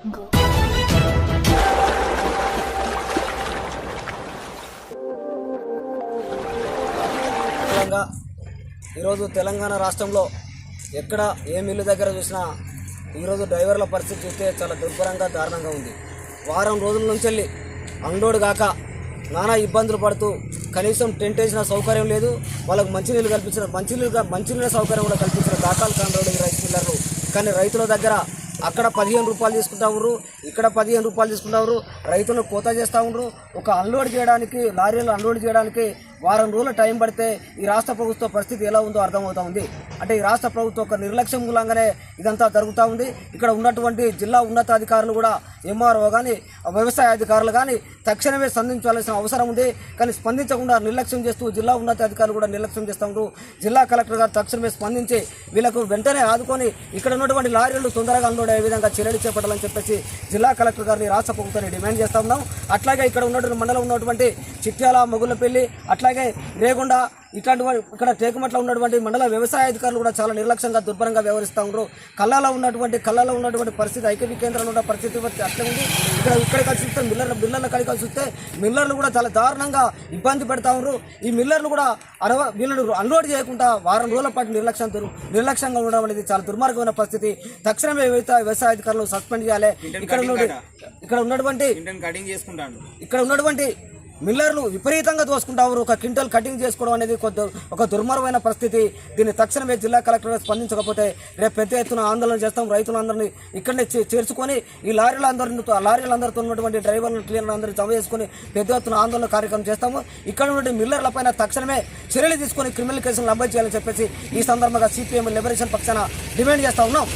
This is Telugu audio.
ఈరోజు తెలంగాణ రాష్ట్రంలో ఎక్కడ ఏ మిల్లు దగ్గర చూసినా ఈరోజు డ్రైవర్ల పరిస్థితి చూస్తే చాలా దుర్భరంగా దారుణంగా ఉంది. వారం రోజుల నుంచి వెళ్ళి అంగోడు కాక నానా ఇబ్బందులు పడుతూ కనీసం టెంట్ వేసిన సౌకర్యం లేదు. వాళ్ళకు మంచినీళ్ళు కల్పించిన మంచినీళ్ళ సౌకర్యం కూడా కల్పించిన దాఖలు కాని రైస్ మిల్లర్లు. కానీ రైతుల దగ్గర అక్కడ 15 రూపాయలు తీసుకుంటా ఉన్నారు, ఇక్కడ 15 రూపాయలు తీసుకుంటా ఉన్నారు. రైతులను కోత చేస్తూ ఉన్నారు. ఒక అన్లోడ్ చేయడానికి లారీలు అన్లోడ్ చేయడానికి వారం రోజుల టైం పడితే ఈ రాష్ట్ర ప్రభుత్వ పరిస్థితి ఎలా ఉందో అర్థమవుతా ఉంది. అంటే ఈ రాష్ట్ర ప్రభుత్వం ఒక నిర్లక్ష్యం మూలంగానే ఇదంతా జరుగుతూ ఉంది. ఇక్కడ ఉన్నటువంటి జిల్లా ఉన్నతాధికారులు కూడా ఎంఆర్ఓ కానీ వ్యవసాయ అధికారులు కానీ తక్షణమే స్పందించాల్సిన అవసరం ఉంది. కానీ స్పందించకుండా నిర్లక్ష్యం చేస్తూ జిల్లా ఉన్నతాధికారులు కూడా నిర్లక్ష్యం చేస్తూ ఉన్నారు. జిల్లా కలెక్టర్ గారు తక్షణమే స్పందించి వీళ్ళకు వెంటనే ఆదుకొని ఇక్కడ ఉన్నటువంటి లారీలు తొందరగా అన్లోడ్ అయ్యే విధంగా చర్యలు చేపట్టాలని చెప్పేసి జిల్లా కలెక్టర్ గారిని రాష్ట్ర ప్రభుత్వాన్ని డిమాండ్ చేస్తూ ఉన్నాం. అట్లాగే ఇక్కడ ఉన్నటువంటి మండలం ఉన్నటువంటి చిట్యాల, మొగుళ్ళపల్లి, అట్లాగే రేగొండ ఇట్లాంటి ఇక్కడ టేకుమట్ల ఉన్నటువంటి మండల వ్యవసాయ అధికారులు కూడా చాలా నిర్లక్ష్యంగా దుర్భరంగా వ్యవహరిస్తూ ఉన్నారు. కళ్ళలో ఉన్నటువంటి పరిస్థితి ఐక్యపీ కేంద్రంలో ఉన్న పరిస్థితి అట్లే ఉంది. ఇక్కడ కలిసి చూస్తే మిల్లర్ల కడికి కలిసి చూస్తే మిల్లర్లు కూడా చాలా దారుణంగా ఇబ్బంది పెడతా ఉన్నారు. ఈ మిల్లర్లు కూడా వీళ్ళను అన్లోడ్ చేయకుండా వారం రోజుల పాటు నిర్లక్ష్యంగా ఉండడం అనేది చాలా దుర్మార్గమైన పరిస్థితి. తక్షణమే వ్యవసాయ అధికారులు సస్పెండ్ చేయాలి. ఇక్కడ ఉన్నటువంటి మిల్లర్లు విపరీతంగా దోసుకుంటారు. ఒక క్వింటల్ కటింగ్ చేసుకోవడం అనేది ఒక దుర్మార్గమైన పరిస్థితి. దీన్ని తక్షణమే జిల్లా కలెక్టర్ స్పందించకపోతే రేపు పెద్ద ఎత్తున ఆందోళన చేస్తాం. రైతులందరినీ ఇక్కడనే చేర్చుకొని ఈ లారీలందరితో ఉన్నటువంటి డ్రైవర్లను, క్లీనర్లందరినీ జమ చేసుకుని పెద్ద ఎత్తున ఆందోళన కార్యక్రమం చేస్తాము. ఇక్కడ ఉన్నటువంటి మిల్లర్ల పైన తక్షణమే చర్యలు తీసుకొని క్రిమినల్ కేసులను నమోదు చేయాలని చెప్పేసి ఈ సందర్భంగా సిపిఎం లిబరేషన్ పక్షాన డిమాండ్ చేస్తా ఉన్నాం.